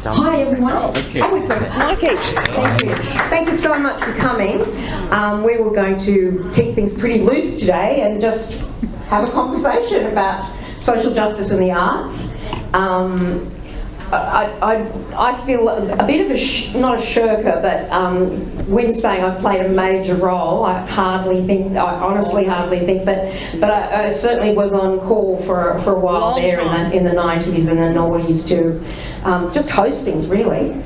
Hi everyone. Oh, thank you. We've got Mikey. Thank you. Thank you so much for coming. We were going to keep things pretty loose today and just have a conversation about social justice and the arts. I feel a bit of a, not a shirker, but when saying I've played a major role, I honestly hardly think, but I certainly was on call for a while there in the 90s and the noughties to just host things, really.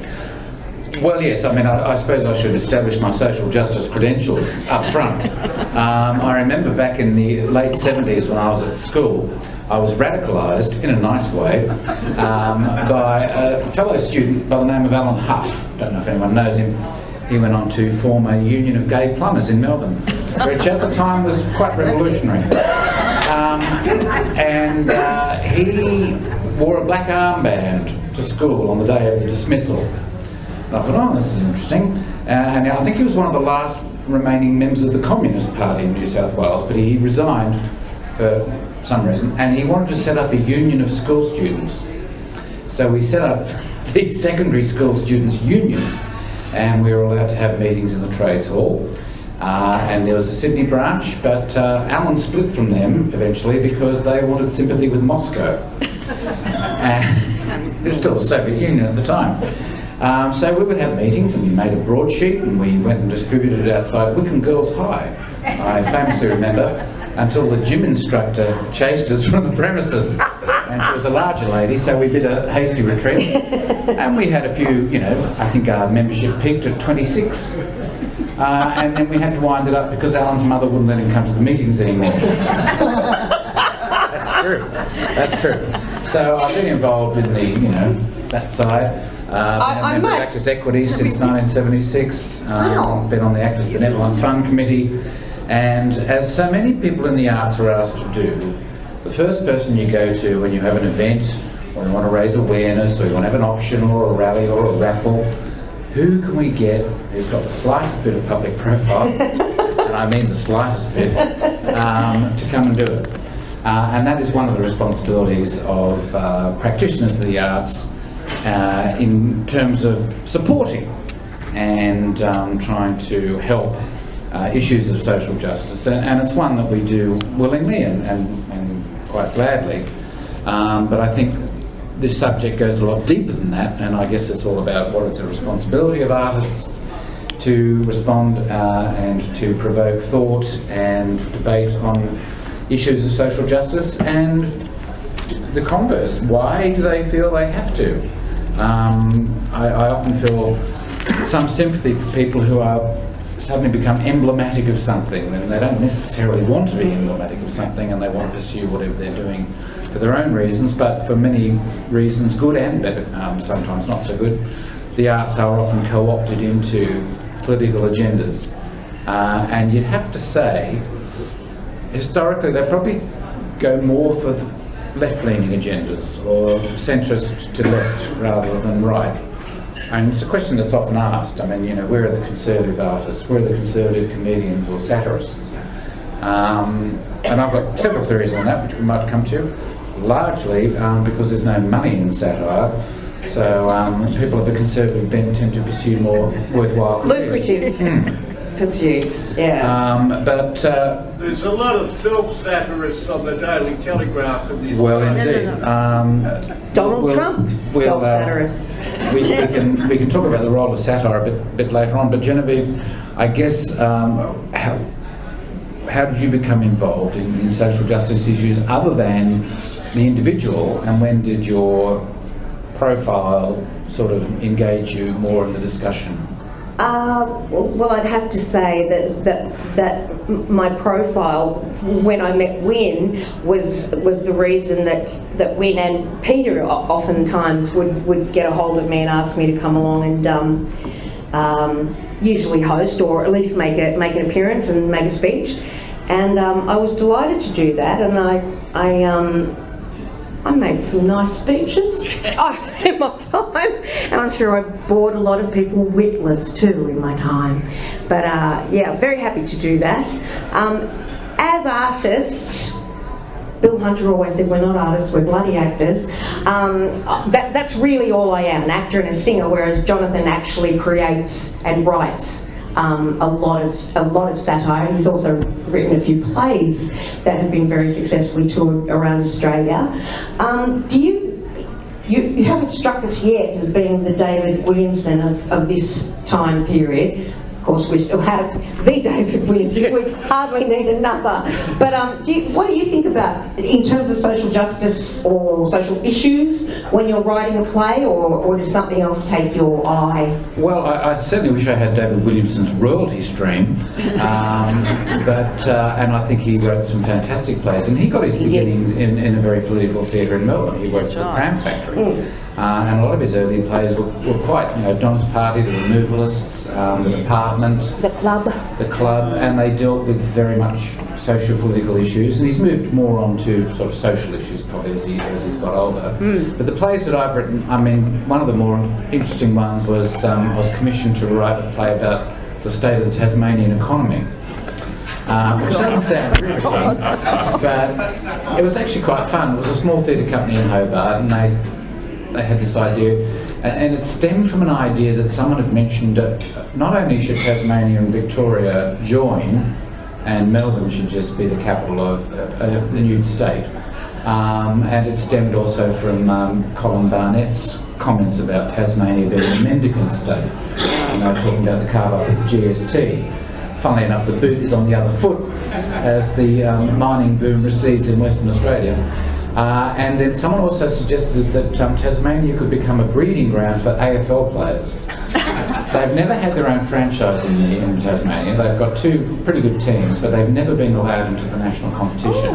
Well, yes, I mean, I suppose I should establish my social justice credentials up front. I remember back in the late 70s when I was at school, I was radicalised, in a nice way, by a fellow student by the name of Alan Huff. Don't know if anyone knows him. He went on to form a union of gay plumbers in Melbourne, which at the time was quite revolutionary. He wore a black armband to school on the day of the dismissal. And I thought, oh, this is interesting. And I think he was one of the last remaining members of the Communist Party in New South Wales, but he resigned for some reason, and he wanted to set up a union of school students. So we set up the secondary school students union, and we were allowed to have meetings in the trades hall. And there was a Sydney branch, but Alan split from them eventually because they wanted sympathy with Moscow. And it was still the Soviet Union at the time. So we would have meetings, and we made a broadsheet, and we went and distributed it outside Wickham Girls High. I famously remember, until the gym instructor chased us from the premises. And she was a larger lady, so we did a hasty retreat. And we had a few, I think our membership peaked at 26. And then we had to wind it up because Alan's mother wouldn't let him come to the meetings anymore. That's true. So I've been involved in the, that side. Been a member of Actors Equity since 1976. Been on the Actors Benevolent Fund Committee. And as so many people in the arts are asked to do, the first person you go to when you have an event, or you want to raise awareness, or you want to have an auction or a rally or a raffle, who can we get who's got the slightest bit of public profile, and I mean the slightest bit, to come and do it. And that is one of the responsibilities of practitioners of the arts in terms of supporting and trying to help issues of social justice, and it's one that we do willingly and quite gladly. But I think this subject goes a lot deeper than that, and I guess it's all about what is the responsibility of artists to respond and to provoke thought and debate on issues of social justice, and the converse. Why do they feel they have to? I often feel some sympathy for people who are suddenly become emblematic of something, and they don't necessarily want to be emblematic of something, and they want to pursue whatever they're doing for their own reasons, but for many reasons, good and better, sometimes not so good. The arts are often co-opted into political agendas, and you'd have to say, historically, they probably go more for left-leaning agendas, or centrist to left rather than right. And it's a question that's often asked. I mean, where are the conservative artists? Where are the conservative comedians or satirists? And I've got several theories on that, which we might come to. Largely because there's no money in satire, so people of the conservative bent tend to pursue more worthwhile careers. Lucrative pursuits, yeah. There's a lot of self-satirists on the Daily Telegraph in this. Well, indeed. Donald Trump, self-satirist. We can talk about the role of satire a bit later on, but Genevieve, I guess, how did you become involved in social justice issues other than the individual, and when did your profile sort of engage you more in the discussion? Well, I'd have to say that my profile, when I met Wyn, was the reason that Wyn and Peter oftentimes would get a hold of me and ask me to come along and usually host, or at least make an appearance and make a speech. And I was delighted to do that, and I made some nice speeches in my time, and I'm sure I bored a lot of people witless too in my time. But yeah, very happy to do that. As artists, Bill Hunter always said, we're not artists, we're bloody actors. That's really all I am, an actor and a singer, whereas Jonathan actually creates and writes a lot of satire. He's also written a few plays that have been very successfully toured around Australia. You haven't struck us yet as being the David Williamson of this time period. Of course, we still have the David Williamson. Yes. We hardly need another. But what do you think about, in terms of social justice or social issues, when you're writing a play, or does something else take your eye? Well, I certainly wish I had David Williamson's royalty stream, and I think he wrote some fantastic plays, and he got his beginnings in a very political theatre in Melbourne. He worked at the Pram Factory. And a lot of his early plays were quite, Don's Party, The Removalists, The Department, The Club, and they dealt with very much socio-political issues. And he's moved more on to sort of social issues probably as he's got older. But the plays that I've written, one of the more interesting ones was I was commissioned to write a play about the state of the Tasmanian economy. Which doesn't sound riveting, but it was actually quite fun. It was a small theatre company in Hobart, and they had this idea, and it stemmed from an idea that someone had mentioned that not only should Tasmania and Victoria join, and Melbourne should just be the capital of the new state, and it stemmed also from Colin Barnett's comments about Tasmania being a mendicant state, talking about the carve up of the GST. Funnily enough, the boot is on the other foot as the mining boom recedes in Western Australia. And then someone also suggested that Tasmania could become a breeding ground for AFL players. They've never had their own franchise in Tasmania. They've got two pretty good teams, but they've never been allowed into the national competition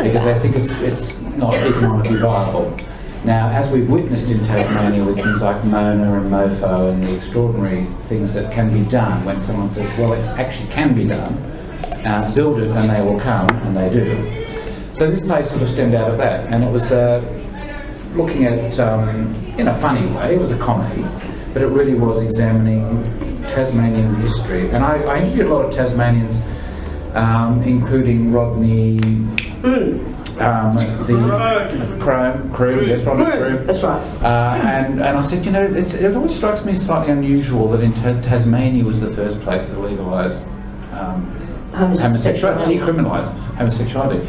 because they think it's not economically viable. Now, as we've witnessed in Tasmania with things like Mona and Mofo and the extraordinary things that can be done when someone says, well, it actually can be done, build it and they will come, and they do. So this play sort of stemmed out of that, and it was looking at, in a funny way, it was a comedy, but it really was examining Tasmanian history. And I interviewed a lot of Tasmanians, including Rodney, the Crew, yes, Rodney Crew. That's right. And I said, it always strikes me slightly unusual that in Tasmania was the first place to legalise homosexuality, decriminalise homosexuality.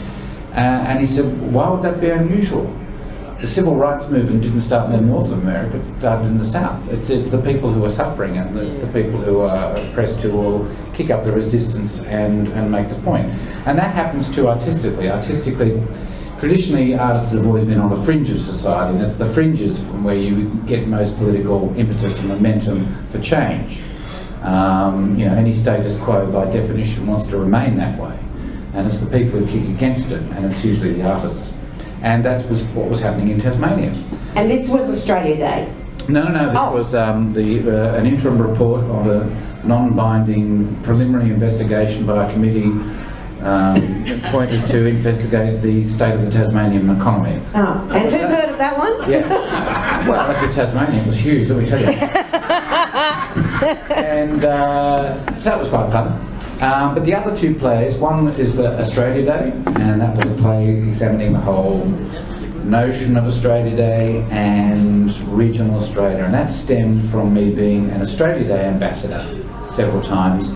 And he said, why would that be unusual? The civil rights movement didn't start in the north of America, it started in the south. It's the people who are suffering, and it's the people who are oppressed who will kick up the resistance and make the point. And that happens too artistically. Artistically, traditionally artists have always been on the fringe of society, and it's the fringes from where you get most political impetus and momentum for change. Any status quo by definition wants to remain that way. And it's the people who kick against it, and it's usually the artists. And that was what was happening in Tasmania. And this was Australia Day? No, this was an interim report of a non-binding preliminary investigation by a committee appointed to investigate the state of the Tasmanian economy. Oh, and who's heard of that one? Yeah. Well, if you're Tasmanian, it was huge, let me tell you. And so that was quite fun. But the other two plays, one is Australia Day, and that was a play examining the whole notion of Australia Day and regional Australia, and that stemmed from me being an Australia Day ambassador several times,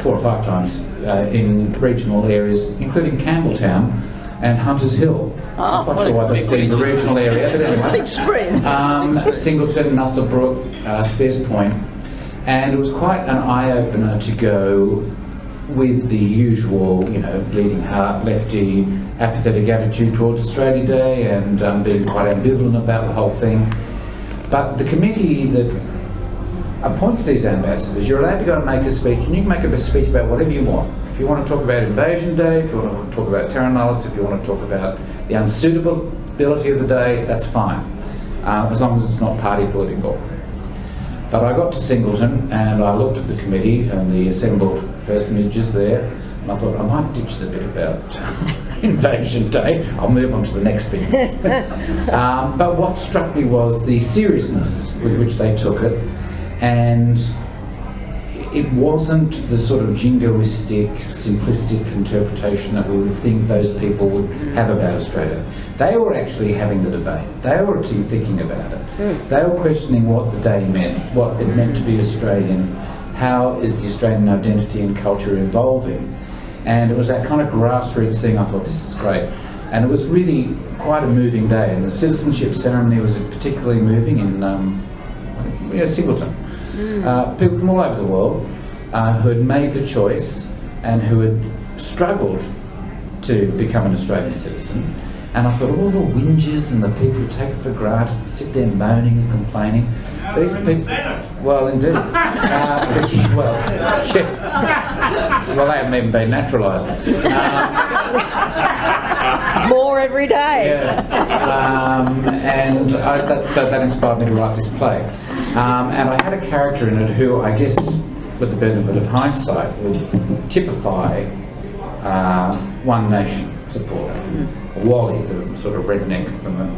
4 or 5 times, in regional areas, including Campbelltown and Hunters Hill. I'm not sure why that's deemed a regional area, but anyway. Singleton, Muswellbrook, Spears Point, and it was quite an eye-opener to go with the usual, bleeding heart, lefty, apathetic attitude towards Australia Day and being quite ambivalent about the whole thing. But the committee that appoints these ambassadors, you're allowed to go and make a speech, and you can make a speech about whatever you want. If you want to talk about Invasion Day, if you want to talk about terra nullius, if you want to talk about the unsuitability of the day, that's fine, as long as it's not party political. But I got to Singleton and I looked at the committee and the assembled personages there, and I thought I might ditch the bit about Invasion Day, I'll move on to the next bit. But what struck me was the seriousness with which they took it, and it wasn't the sort of jingoistic, simplistic interpretation that we would think those people would have about Australia. They were actually having the debate. They were actually thinking about it. They were questioning what the day meant, what it meant to be Australian, how is the Australian identity and culture evolving. And it was that kind of grassroots thing. I thought, this is great. And it was really quite a moving day. And the citizenship ceremony was particularly moving in Singleton. People from all over the world who had made the choice and who had struggled to become an Australian citizen. And I thought, all the whingers and the people who take it for granted, sit there moaning and complaining. These people, well, indeed. Well, they haven't even been naturalised. More every day. Yeah. So that inspired me to write this play. And I had a character in it who, I guess, with the benefit of hindsight, would typify One Nation supporter. Wally, the sort of redneck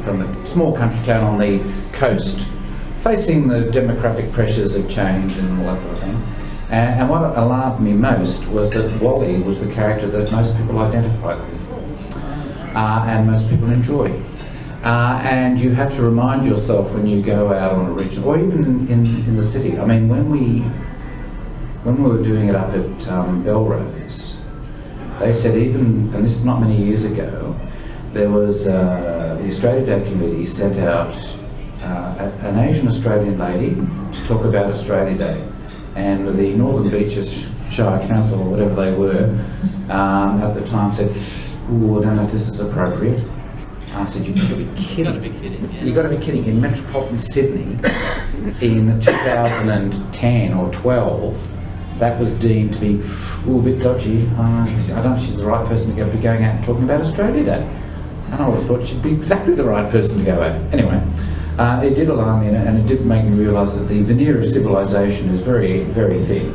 from a small country town on the coast, facing the demographic pressures of change and all that sort of thing. And what alarmed me most was that Wally was the character that most people identified with, and most people enjoyed. And you have to remind yourself when you go out on a region, or even in the city. I mean, when we were doing it up at Belrose, they said even, and this is not many years ago, there was the Australia Day Committee sent out an Asian Australian lady to talk about Australia Day, and the Northern Beaches Shire Council, or whatever they were, at the time said, "Ooh, I don't know if this is appropriate." I said, "You've got to be kidding. You've got to be kidding. In metropolitan Sydney, in 2010 or 12, that was deemed to be a bit dodgy. I don't know if she's the right person to be going out and talking about Australia Day." And I would have thought she'd be exactly the right person to go out. Anyway, it did alarm me, and it did make me realise that the veneer of civilisation is very, very thin.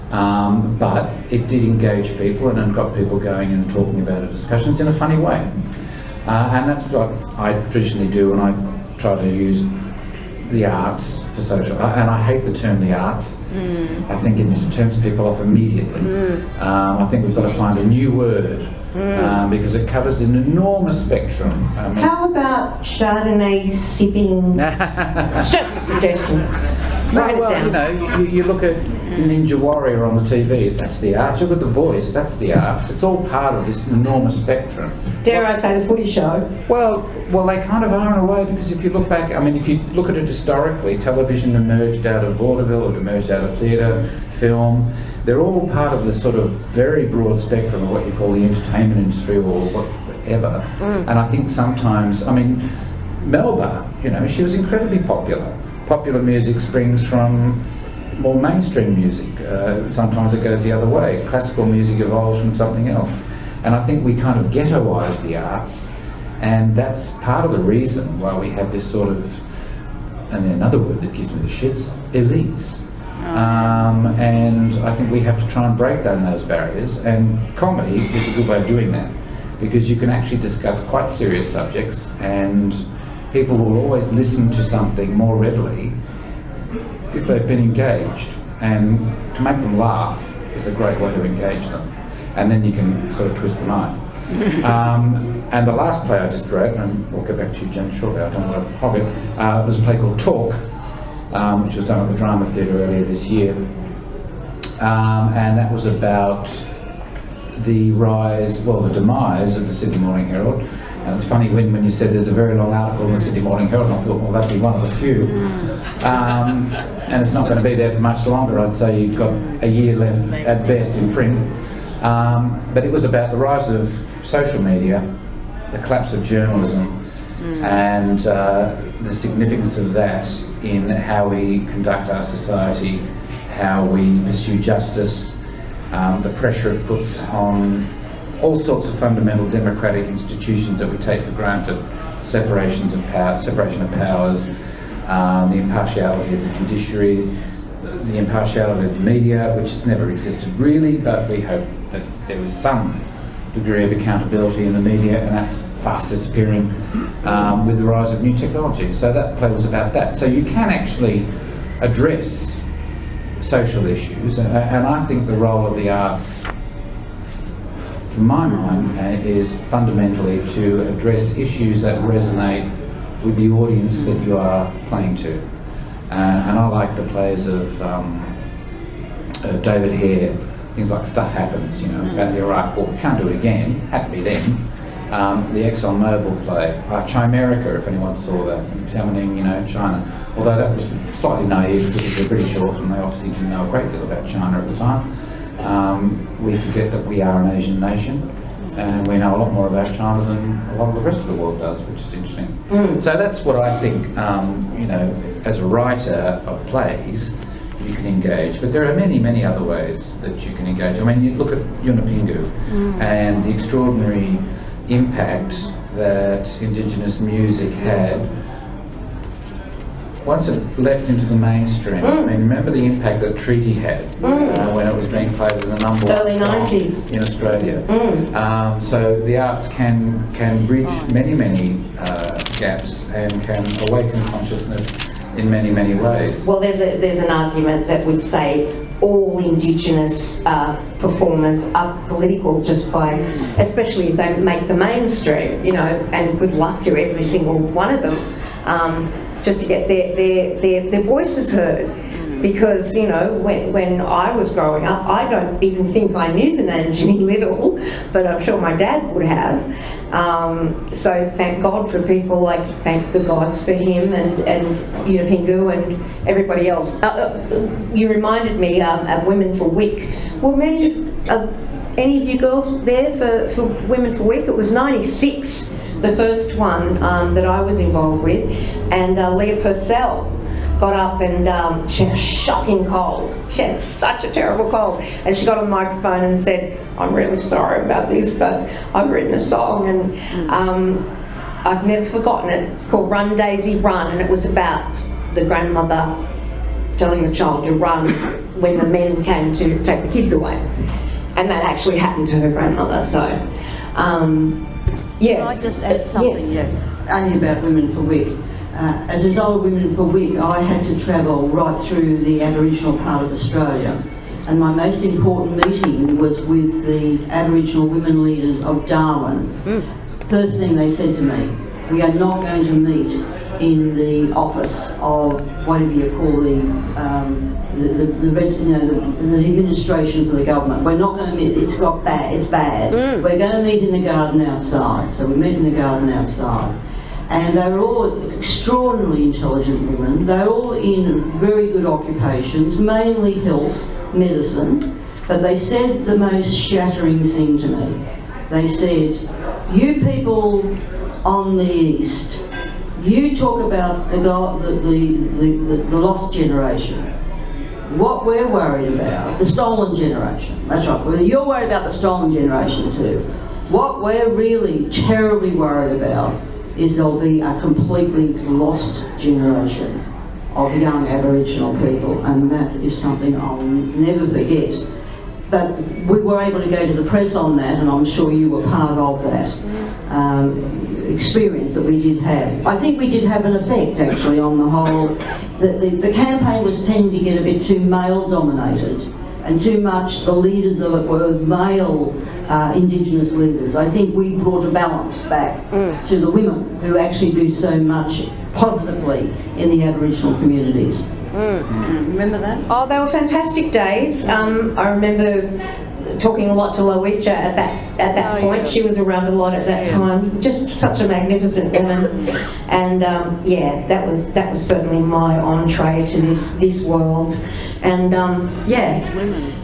But it did engage people and got people going and talking about it, discussions in a funny way. And that's what I traditionally do when I try to use the arts for social. And I hate the term the arts. I think it turns people off immediately. I think we've got to find a new word because it covers an enormous spectrum. I mean, how about Chardonnay sipping? It's just a suggestion. Write it down. You know, you look at Ninja Warrior on the TV, that's the arts. You look at The Voice, that's the arts. It's all part of this enormous spectrum. Dare I say the footy show? Well, they kind of are in a way, because if you look back, I mean, if you look at it historically, television emerged out of vaudeville, it emerged out of theatre, film. They're all part of the sort of very broad spectrum of what you call the entertainment industry or whatever. And I think sometimes, I mean, Melba, you know, she was incredibly popular. Popular music springs from more mainstream music. Sometimes it goes the other way. Classical music evolves from something else. And I think we kind of ghettoise the arts, and that's part of the reason why we have this sort of, and another word that gives me the shits, elites. And I think we have to try and break down those barriers, and comedy is a good way of doing that, because you can actually discuss quite serious subjects, and people will always listen to something more readily if they've been engaged, and to make them laugh is a great way to engage them, and then you can sort of twist the knife. And the last play I just wrote, and we'll get back to you, Jen, shortly, I don't want to hog it, was a play called Talk, which was done at the Drama Theatre earlier this year, and that was about the demise of the Sydney Morning Herald. And it's funny when you said there's a very long article in the Sydney Morning Herald, and I thought, well, that'd be one of the few. And it's not going to be there for much longer. I'd say you've got a year left at best in print. But it was about the rise of social media, the collapse of journalism, and the significance of that in how we conduct our society, how we pursue justice, the pressure it puts on all sorts of fundamental democratic institutions that we take for granted, separation of powers, the impartiality of the judiciary, the impartiality of the media, which has never existed really, but we hope that there is some degree of accountability in the media, and that's fast disappearing with the rise of new technology. So that play was about that. So you can actually address social issues, and I think the role of the arts, from my mind, is fundamentally to address issues that resonate with the audience that you are playing to. And I like the plays of David Hare, things like Stuff Happens, you know, about the Iraq War. We can't do it again, had to be then. The ExxonMobil play, Chimerica, if anyone saw that, examining, you know, China. Although that was slightly naive because it was a British author and they obviously didn't know a great deal about China at the time. We forget that we are an Asian nation and we know a lot more about China than a lot of the rest of the world does, which is interesting. So that's what I think, you know, as a writer of plays, you can engage. But there are many, many other ways that you can engage. I mean, you look at Yunupingu and the extraordinary impact that Indigenous music had once it leapt into the mainstream. I mean, remember the impact that Treaty had when it was being played as the number one early song 90s in Australia. So the arts can bridge many, many gaps and can awaken consciousness in many, many ways. Well, there's an argument that would say all Indigenous performers are political just by, especially if they make the mainstream, you know, and good luck to every single one of them, just to get their voices heard. Because, you know, when I was growing up, I don't even think I knew the name Jimmy Little, but I'm sure my dad would have. So thank God for people like, thank the gods for him and Yunupingu and everybody else. You reminded me of Women for Wick. Were any of you girls there for Women for Wick? It was 96, the first one that I was involved with, and Leah Purcell got up and she had a shocking cold. She had such a terrible cold. And she got on the microphone and said, I'm really sorry about this, but I've written a song and I've never forgotten it. It's called Run Daisy Run, and it was about the grandmother telling the child to run when the men came to take the kids away. And that actually happened to her grandmother, so yes. Can I just add something only about Women for Wick? As a result of Women for Wick, I had to travel right through the Aboriginal part of Australia, and my most important meeting was with the Aboriginal women leaders of Darwin. First thing they said to me, we are not going to meet in the office of whatever you call the administration for the government. We're not going to meet, it's bad. We're going to meet in the garden outside. So we met in the garden outside. And they were all extraordinarily intelligent women. They were all in very good occupations, mainly health, medicine. But they said the most shattering thing to me. They said, you people on the East, you talk about the lost generation. What we're worried about, the stolen generation. That's right. Well, you're worried about the stolen generation too. What we're really terribly worried about is there'll be a completely lost generation of young Aboriginal people, and that is something I'll never forget. But we were able to go to the press on that, and I'm sure you were part of that experience that we did have. I think we did have an effect actually on the whole. The campaign was tending to get a bit too male dominated, and too much the leaders of it were male Indigenous leaders. I think we brought a balance back to the women who actually do so much positively in the Aboriginal communities. Remember that? Oh, they were fantastic days. I remember talking a lot to Lowitja at that point. Yeah. She was around a lot at that time. Just such a magnificent woman, and yeah, that was certainly my entree to this world. And yeah,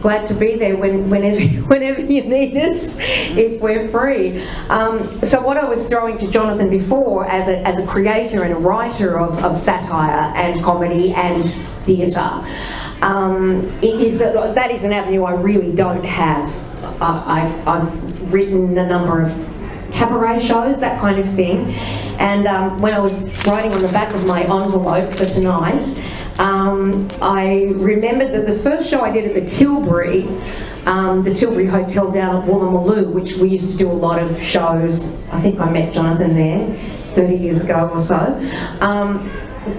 glad to be there whenever you need us, if we're free. So what I was throwing to Jonathan before, as a creator and a writer of satire and comedy and theatre, is that is an avenue I really don't have. I've written a number of cabaret shows, that kind of thing, and when I was writing on the back of my envelope for tonight, I remembered that the first show I did at the Tilbury Hotel down at Woolloomooloo, which we used to do a lot of shows. I think I met Jonathan there 30 years ago or so.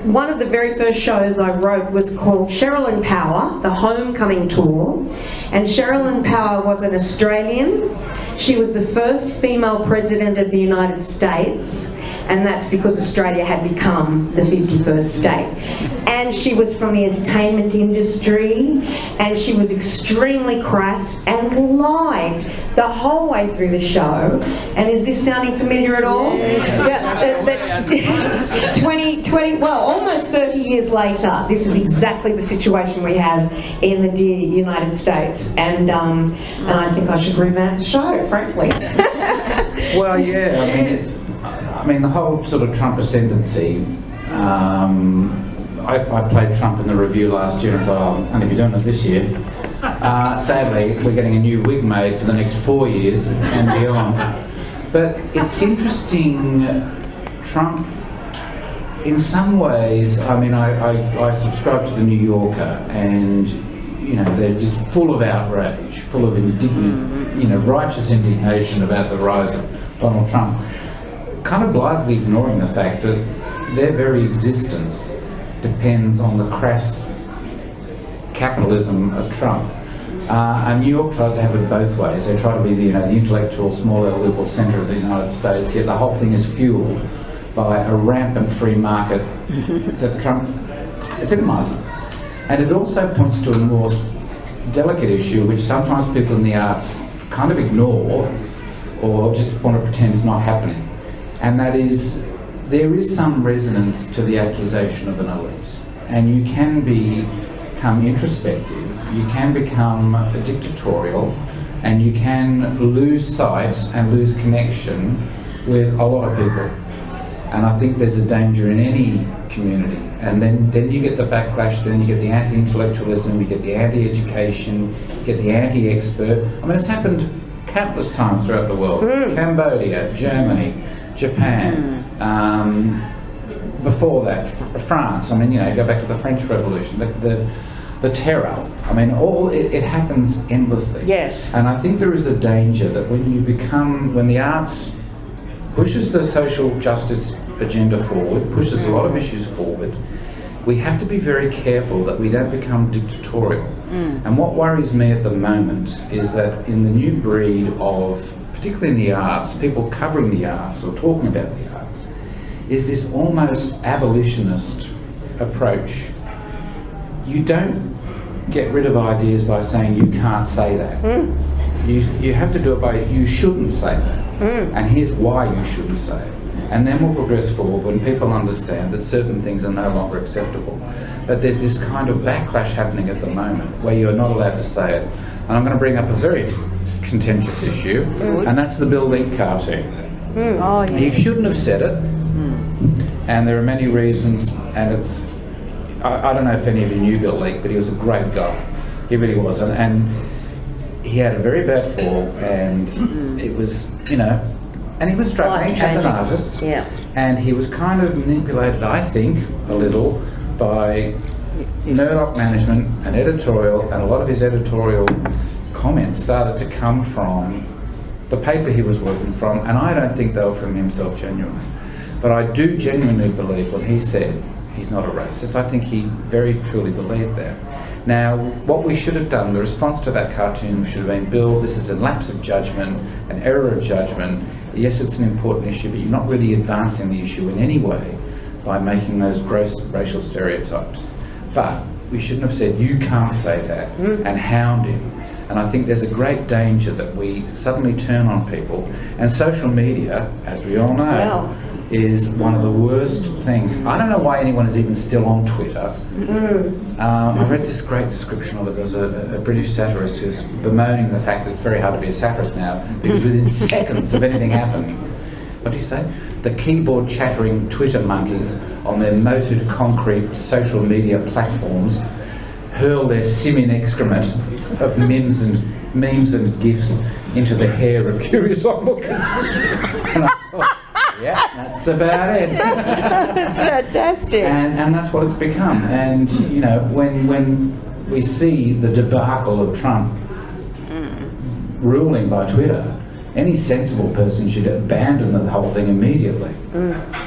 one of the very first shows I wrote was called Cheryl in Power, the Homecoming Tour. And Cheryl in Power was an Australian. She was the first female president of the United States, and that's because Australia had become the 51st state. And she was from the entertainment industry, and she was extremely crass and lied the whole way through the show. And is this sounding familiar at all? Yeah. 20, well, almost 30 years later, this is exactly the situation we have in the dear United States. And I think I should revamp the show, frankly. Well, yeah, I mean, the whole sort of Trump ascendancy, I played Trump in the review last year and I thought, oh, I'll only be doing it this year. Sadly, we're getting a new wig made for the next 4 years and beyond. But it's interesting, Trump, in some ways, I mean, I subscribe to the New Yorker, and, you know, they're just full of outrage, full of indignant, you know, righteous indignation about the rise of Donald Trump, kind of blithely ignoring the fact that their very existence depends on the crass capitalism of Trump. And New York tries to have it both ways. They try to be the, you know, the intellectual, small L liberal centre of the United States, yet the whole thing is fuelled by a rampant free market that Trump epitomises. And it also points to a more delicate issue, which sometimes people in the arts kind of ignore or just want to pretend is not happening. And that is, there is some resonance to the accusation of an elite. And you can become introspective, you can become dictatorial, and you can lose sight and lose connection with a lot of people. And I think there's a danger in any community. And then you get the backlash, then you get the anti-intellectualism, you get the anti-education, you get the anti-expert. I mean, it's happened countless times throughout the world. Cambodia, Germany, Japan, before that, France. I mean, you know, go back to the French Revolution, the terror. I mean, it happens endlessly. Yes. And I think there is a danger that when the arts pushes the social justice agenda forward, pushes a lot of issues forward, we have to be very careful that we don't become dictatorial. And what worries me at the moment is that in the new breed of, particularly in the arts, people covering the arts or talking about the arts, is this almost abolitionist approach. You don't get rid of ideas by saying you can't say that. You have to do it by you shouldn't say that. And here's why you shouldn't say it. And then we'll progress forward when people understand that certain things are no longer acceptable. But there's this kind of backlash happening at the moment where you're not allowed to say it. And I'm going to bring up a very contentious issue, and that's the Bill Link cartoon. He shouldn't have said it, and there are many reasons, and it's, I don't know if any of you knew Bill Link, but he was a great guy. He really was. And he had a very bad fall, and it was, you know, and he was struggling as an artist, and he was kind of manipulated, I think, a little by Murdoch management and editorial, and a lot of his editorial comments started to come from the paper he was working from, and I don't think they were from himself genuinely. But I do genuinely believe when he said he's not a racist, I think he very truly believed that. Now, what we should have done, the response to that cartoon should have been, Bill, this is a lapse of judgment, an error of judgment. Yes, it's an important issue, but you're not really advancing the issue in any way by making those gross racial stereotypes. But we shouldn't have said, you can't say that, and hound him. And I think there's a great danger that we suddenly turn on people. And social media, as we all know, is one of the worst things. I don't know why anyone is even still on Twitter. I read this great description of it. There was a British satirist who's bemoaning the fact that it's very hard to be a satirist now, because within seconds of anything happening, what do you say? The keyboard chattering Twitter monkeys on their moated concrete social media platforms hurl their simian excrement of memes and gifs into the hair of curious onlookers. And I thought, yeah, that's about it. That's fantastic. And that's what it's become. And, you know, when we see the debacle of Trump ruling by Twitter, any sensible person should abandon the whole thing immediately.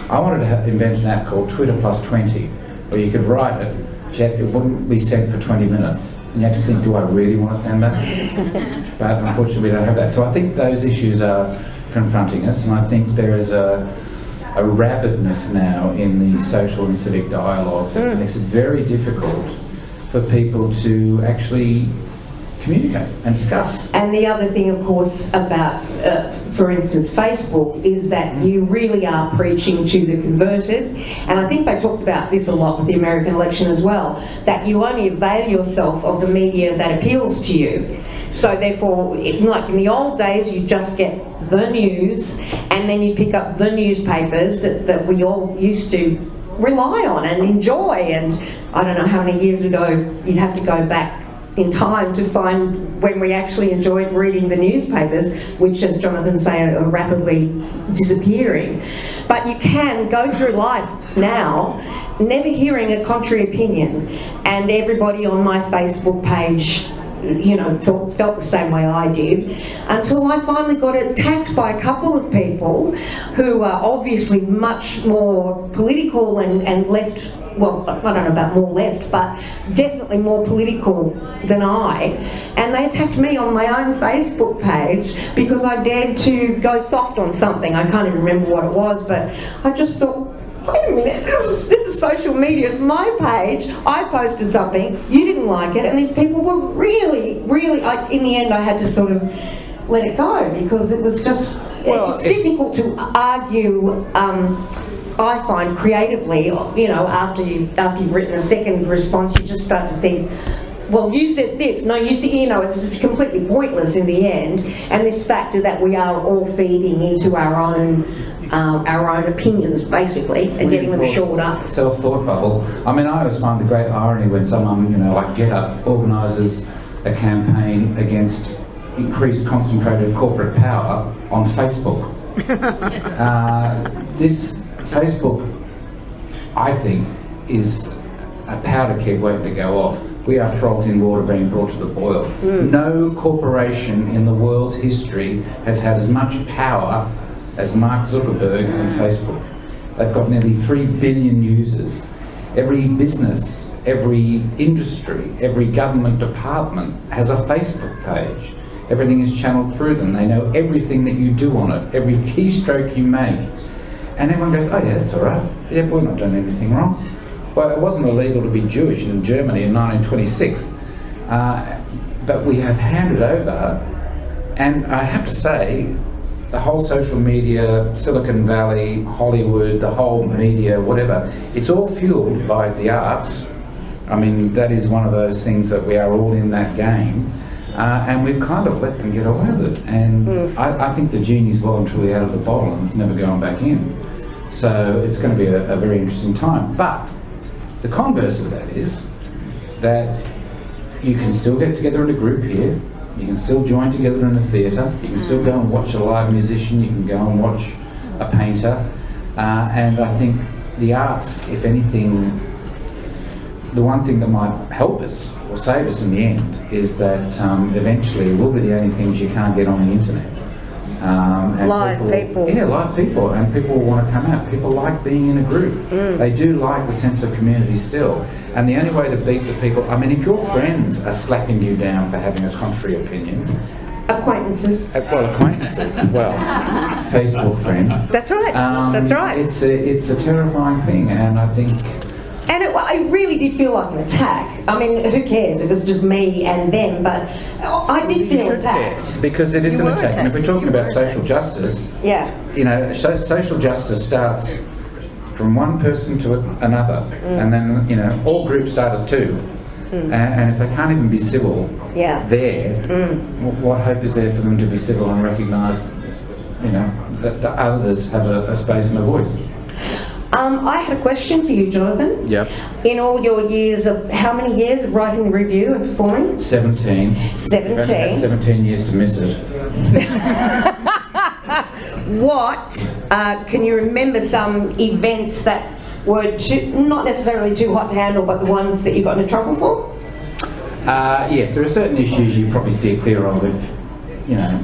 I wanted to invent an app called Twitter plus 20, where you could write it, yet it wouldn't be sent for 20 minutes. And you had to think, do I really want to send that? But unfortunately we don't have that. So I think those issues are confronting us, and I think there is a rabidness now in the social and civic dialogue that makes it very difficult for people to actually communicate and discuss. And the other thing, of course, about, for instance, Facebook, is that you really are preaching to the converted. And I think they talked about this a lot with the American election as well, that you only avail yourself of the media that appeals to you. So therefore, like in the old days, you just get the news, and then you pick up the newspapers that we all used to rely on and enjoy. And I don't know how many years ago, you'd have to go back in time to find when we actually enjoyed reading the newspapers, which, as Jonathan say, are rapidly disappearing. But you can go through life now never hearing a contrary opinion, and everybody on my Facebook page, you know, felt the same way I did, until I finally got attacked by a couple of people who are obviously much more political and left. Well, I don't know about more left, but definitely more political than I. And they attacked me on my own Facebook page because I dared to go soft on something. I can't even remember what it was, but I just thought, wait a minute, this is social media, it's my page. I posted something, you didn't like it, and these people were really, in the end I had to sort of let it go, because it was just, it's difficult to argue, I find, creatively, you know, after you've written a second response, you just start to think, well, you said this, no, you said, you know, it's completely pointless in the end. And this factor that we are all feeding into our own opinions, basically, and getting them shored up. Self-thought bubble. I mean, I always find the great irony when someone, you know, like Get Up organises a campaign against increased concentrated corporate power on Facebook. This Facebook, I think, is a powder keg waiting to go off. We are frogs in water being brought to the boil. No corporation in the world's history has had as much power as Mark Zuckerberg and Facebook. They've got nearly 3 billion users. Every business, every industry, every government department has a Facebook page. Everything is channeled through them. They know everything that you do on it, every keystroke you make. And everyone goes, oh yeah, that's all right. Yeah, we're not doing anything wrong. Well, it wasn't illegal to be Jewish in Germany in 1926. But we have handed over, and I have to say, the whole social media, Silicon Valley, Hollywood, the whole media, whatever, it's all fueled by the arts. I mean, that is one of those things that we are all in that game. And we've kind of let them get away with it. And I think the genie's well and truly out of the bottle, and it's never going back in. So it's going to be a very interesting time. But the converse of that is that you can still get together in a group here, you can still join together in a theatre, you can still go and watch a live musician, you can go and watch a painter. And I think the arts, if anything, the one thing that might help us or save us in the end is that eventually it will be the only things you can't get on the internet. And live people. Yeah, live people, and people want to come out. People like being in a group. They do like the sense of community still. And the only way to beat the people, I mean, if your friends are slapping you down for having a contrary opinion, acquaintances. Acquaintances. Well, Facebook friend. That's right. That's right. It's a terrifying thing, and I think. And it really did feel like an attack. I mean, who cares? It was just me and them, but I did feel attacked. Because it is an attack. And if we're talking about social justice, you know, social justice starts from one person to another, and then, you know, all groups start at 2. And if they can't even be civil there, what hope is there for them to be civil and recognise, you know, that the others have a space and a voice? I had a question for you, Jonathan. Yep. In all your years of, how many years of writing the review and performing? 17. 17. I've had 17 years to miss it. What, can you remember some events that were not necessarily too hot to handle, but the ones that you got into trouble for? Yes, there are certain issues you probably steer clear of if, you know,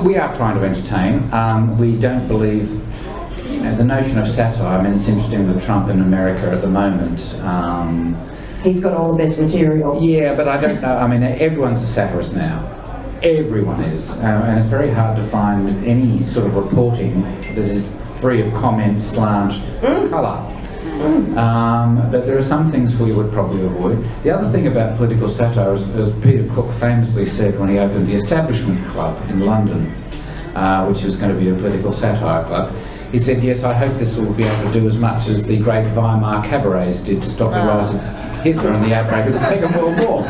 we are trying to entertain. We don't believe, the notion of satire. I mean, it's interesting with Trump in America at the moment. He's got all the best material. Yeah, but I don't know. I mean, everyone's a satirist now. Everyone is, and it's very hard to find any sort of reporting that is free of comment, slant, colour. But there are some things we would probably avoid. The other thing about political satire is, as Peter Cook famously said when he opened the Establishment Club in London, which was going to be a political satire club, he said, yes, I hope this will be able to do as much as the great Weimar cabarets did to stop the rise of Hitler and the outbreak of the Second World War.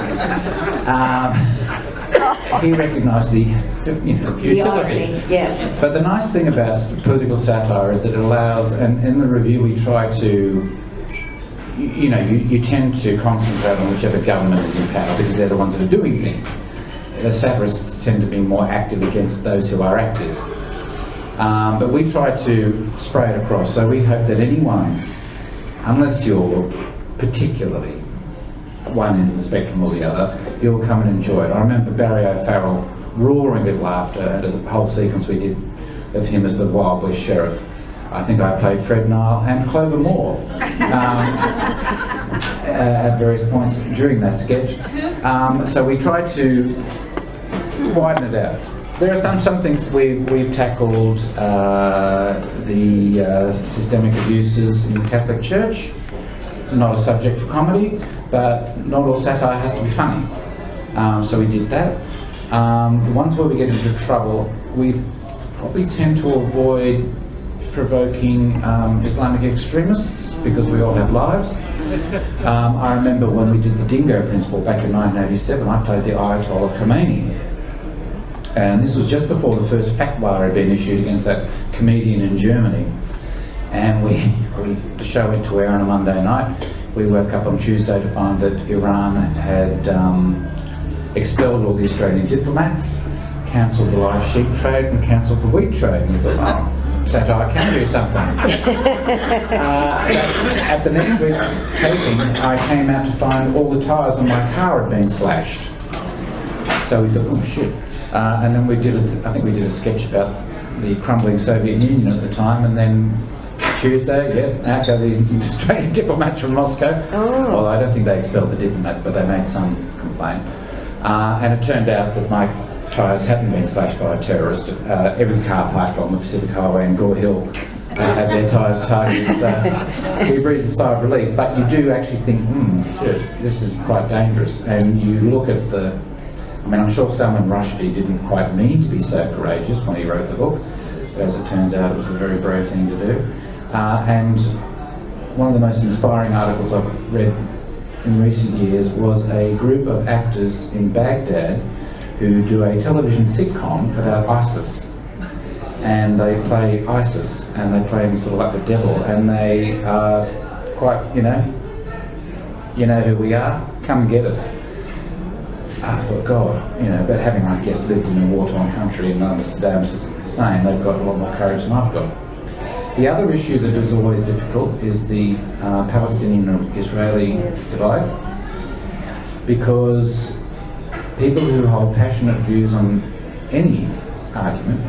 He recognised the futility. Yeah. But the nice thing about political satire is that it allows, and in the review we try to, you tend to concentrate on whichever government is in power because they're the ones that are doing things. The satirists tend to be more active against those who are active. But we try to spray it across, so we hope that anyone, unless you're particularly one end of the spectrum or the other, you'll come and enjoy it. I remember Barry O'Farrell roaring with laughter at a whole sequence we did of him as the Wild West Sheriff. I think I played Fred Nile and Clover Moore at various points during that sketch. So we try to widen it out. There are some things we've tackled, the systemic abuses in the Catholic Church, not a subject for comedy, but not all satire has to be funny. So we did that. The ones where we get into trouble, we probably tend to avoid provoking Islamic extremists because we all have lives. I remember when we did the Dingo Principle back in 1987, I played the Ayatollah Khomeini. And this was just before the first fatwa had been issued against that comedian in Germany. And the show went to air on a Monday night. We woke up on Tuesday to find that Iran had expelled all the Australian diplomats, cancelled the live sheep trade and cancelled the wheat trade. And we thought, oh, satire can do something. At the next week's taping, I came out to find all the tyres on my car had been slashed. So we thought, oh shit. And then I think we did a sketch about the crumbling Soviet Union at the time, and then Tuesday, out go the Australian diplomats from Moscow. Oh. Well, I don't think they expelled the diplomats, but they made some complaint. And it turned out that my tyres hadn't been slashed by a terrorist. Every car parked on the Pacific Highway in Gore Hill had their tyres targeted. So we breathed a sigh of relief, but you do actually think, shit, this is quite dangerous. And you look at I'm sure Salman Rushdie didn't quite mean to be so courageous when he wrote the book, but as it turns out, it was a very brave thing to do. And one of the most inspiring articles I've read in recent years was a group of actors in Baghdad who do a television sitcom about ISIS. And they play ISIS, and they play him sort of like the devil, and they are quite, you know who we are, come and get us. I thought, God, but having, I guess, lived in a war-torn country and known Saddam Hussein, they've got a lot more courage than I've got. The other issue that is always difficult is the Palestinian-Israeli divide, because people who hold passionate views on any argument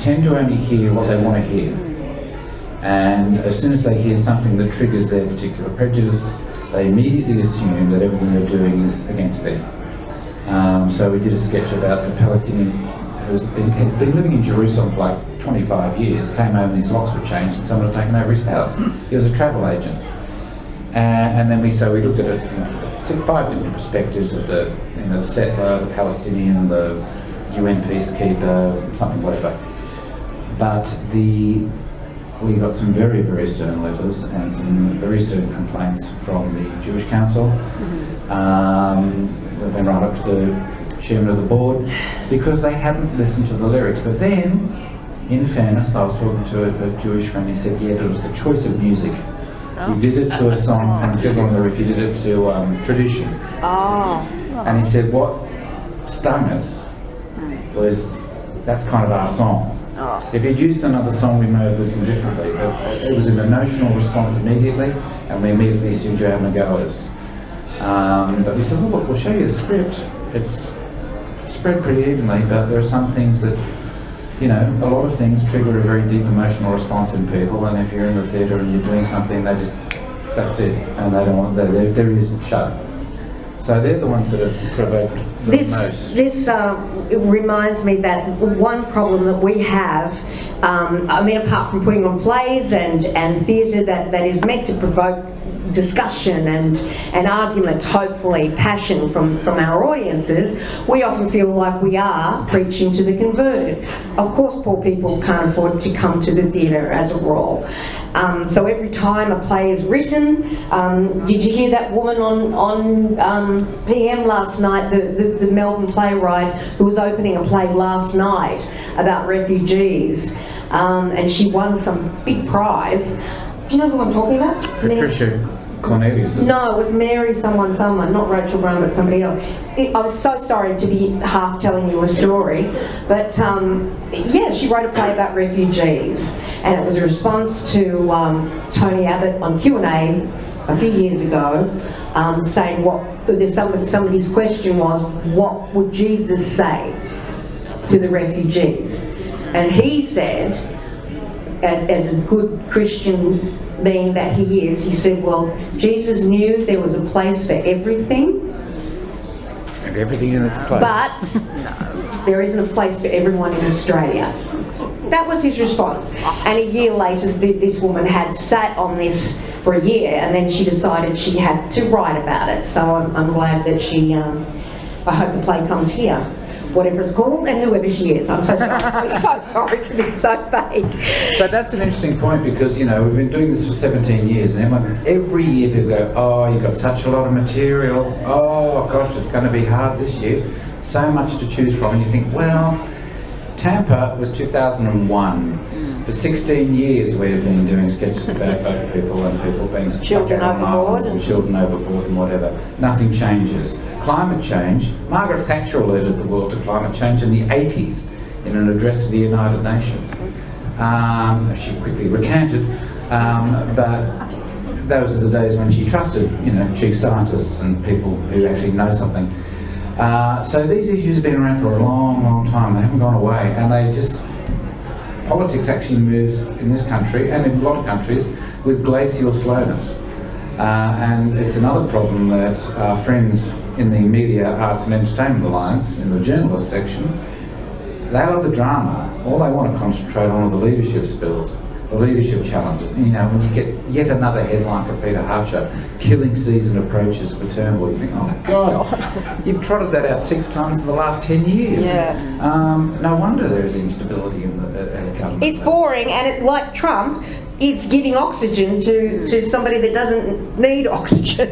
tend to only hear what they want to hear. And as soon as they hear something that triggers their particular prejudice, they immediately assume that everything they're doing is against them. So we did a sketch about the Palestinians who's been living in Jerusalem for like 25 years, came home and his locks were changed and someone had taken over his house. He was a travel agent. And then we looked at it from 5 different perspectives of the settler, the Palestinian, the UN peacekeeper, something, whatever. But we got some very, very stern letters and some very stern complaints from the Jewish Council. They went right up to the chairman of the board because they hadn't listened to the lyrics. But then, in fairness, I was talking to a Jewish friend. He said, yeah, it was the choice of music. You did it to a song from Fiddler on the Roof, you did it to Tradition. And he said, what stung us was, that's kind of our song. If he'd used another song, we may have listened differently, but it was an emotional response immediately, and we immediately assumed you were having a go at us. But we said, well, look, we'll show you the script. It's spread pretty evenly, but there are some things that, you know, a lot of things trigger a very deep emotional response in people, and if you're in the theatre and you're doing something, that's it, and they don't want, their ears shut. So they're the ones that have provoked the most. This it reminds me that one problem that we have, I mean, apart from putting on plays and theatre that is meant to provoke discussion and argument, hopefully passion from our audiences, we often feel like we are preaching to the converted. Of course, poor people can't afford to come to the theatre as a rule. So every time a play is written, did you hear that woman on PM last night, the Melbourne playwright who was opening a play last night about refugees, and she won some big prize. Do you know who I'm talking about? Patricia Cornelius. No, it was Mary someone, not Rachel Brown, but somebody else. I'm so sorry to be half telling you a story, but yeah, she wrote a play about refugees, and it was a response to Tony Abbott on Q&A a few years ago, saying somebody's question was, what would Jesus say to the refugees? And he said, as a good Christian being that he is, he said, well, Jesus knew there was a place for everything. And everything in its place. But there isn't a place for everyone in Australia. That was his response. And a year later, this woman had sat on this for a year, and then she decided she had to write about it. So I'm glad that she, I hope the play comes here, whatever it's called, and whoever she is. I'm so sorry. I'm so sorry to be so vague. But that's an interesting point, because, you know, we've been doing this for 17 years, and every year people go, oh, you've got such a lot of material. Oh, gosh, it's going to be hard this year. So much to choose from. And you think, well, Tampa was 2001. For 16 years we've been doing sketches about boat people and people being Children stuck out on overboard. islands and children overboard and whatever. Nothing changes. Climate change, Margaret Thatcher alerted the world to climate change in the 80s in an address to the United Nations. She quickly recanted, but those are the days when she trusted, you know, chief scientists and people who actually know something. So these issues have been around for a long, long time. They haven't gone away, and they just, politics actually moves in this country and in a lot of countries with glacial slowness. And it's another problem that our friends in the Media, Arts and Entertainment Alliance, in the journalist section, they love the drama. All they want to concentrate on are the leadership spills, the leadership challenges. You know, when you get yet another headline for Peter Hartcher, killing season approaches for Turnbull, you think, oh God, you've trotted that out 6 times in the last 10 years. Yeah. No wonder there is instability in the government. It's boring, and it, like Trump, it's giving oxygen to somebody that doesn't need oxygen,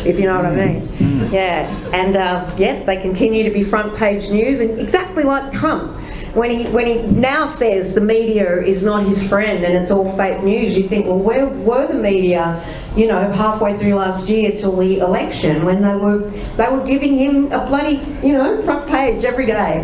if you know what I mean. Yeah, and yeah, they continue to be front page news, and exactly like Trump. When he now says the media is not his friend and it's all fake news, you think, well, where were the media, you know, halfway through last year till the election, when they were giving him a bloody, you know, front page every day.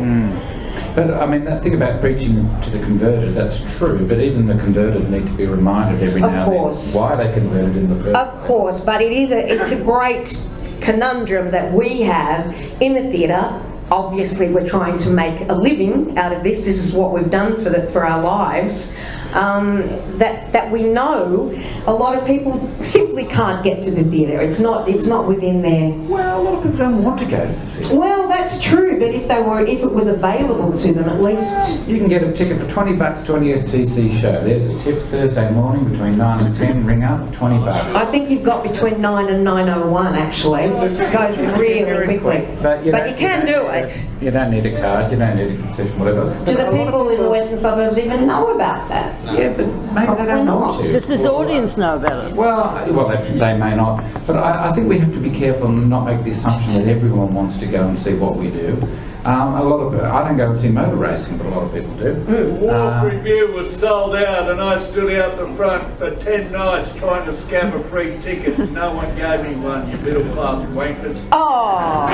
But I mean, that thing about preaching to the converted, that's true, but even the converted need to be reminded every now and then why they converted in the first place. Of course, but it's a great conundrum that we have in the theatre. Obviously, we're trying to make a living out of this. This is what we've done for our lives. That we know a lot of people simply can't get to the theatre. It's not within their. Well, a lot of people don't want to go to the theatre. Well, that's true, but if it was available to them, at least. You can get a ticket for $20 to an ESTC show. There's a tip: Thursday morning between 9 and 10. Ring up, $20. I think you've got between 9 and 9:01 actually. It goes really quickly. But you can do it. You don't need a card. You don't need a concession, whatever. Do the people in the western suburbs even know about that? Yeah, but maybe they don't know to. Does this audience know about it? Well, they may not. But I think we have to be careful and not make the assumption that everyone wants to go and see what we do. I don't go and see motor racing, but a lot of people do. Walk Review was sold out, and I stood out the front for 10 nights trying to scam a free ticket. No one gave me one, you middle class wankers. Oh,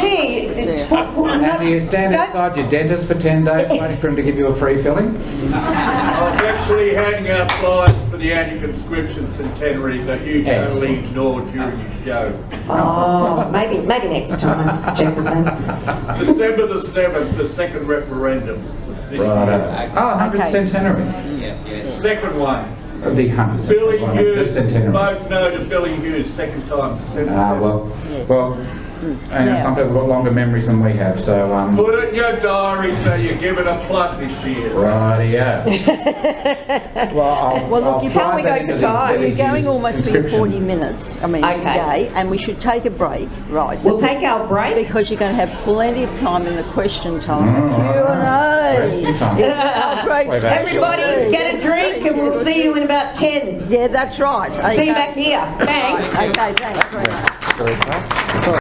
gee. And do you stand outside your dentist for 10 days waiting for him to give you a free filling? I was actually handing out flyers for the anti-conscription centenary that you totally ignored during your show. Oh, maybe next time, Jefferson. December the 7th, the second referendum. This Right. year. Oh, 100th centenary. Second one. The 100th Billy centenary. The Hughes, centenary. vote no to Billy Hughes, second time, December 7th. Well, and some people have got longer memories than we have, so Put it in your diary so you give it a plug this year. rightio. Well, look, you can't we go for time? We're going almost for your 40 minutes. I mean, Okay. today, and we should take a break, right? We'll take our break. Because you're going to have plenty of time in the question time, the Question Q&A. time. Yeah, great Wait, Everybody special. get a drink and we'll see you in about 10. Yeah, that's right. See you Okay. back here. Thanks. Okay, thanks very much. Very tough.